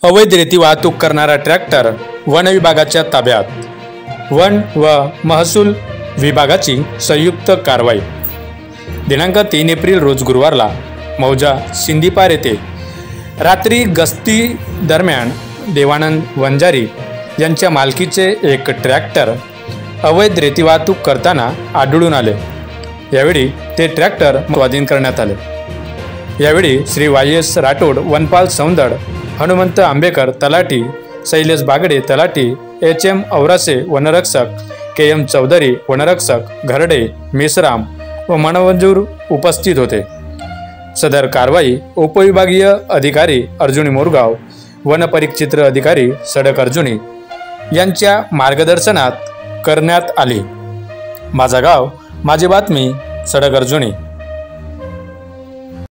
अवैध रेती वाहतूक करणारा ट्रॅक्टर वन विभागाच्या ताब्यात. वन व महसूल विभागाची संयुक्त कारवाई. दिनांक 3 एप्रिल रोज गुरुवारला मौजा सिंदीपार येथे रात्री गस्ती दरम्यान देवानंद वंजारी यांच्या मालकीचे एक ट्रॅक्टर अवैध रेती वाहतूक करताना आढळून आले. यावेळी ते ट्रॅक्टर स्वाधीन करण्यात आले. यावेळी श्री YS राठोड, वनपाल सौंदड, हनुमंत आंबेकर तलाठी, शैलेश बागडे तलाठी, HM औरासे वनरक्षक, KM चौधरी वनरक्षक, घरडे, मेसराम व मनमंजूर उपस्थित होते. सदर कारवाई उपविभागीय अधिकारी अर्जुनी मोरगाव, वनपरिक्षेत्र अधिकारी सडक अर्जुनी यांच्या मार्गदर्शनात करण्यात आली. माझा गाव माझी बातमी, सडक अर्जुनी.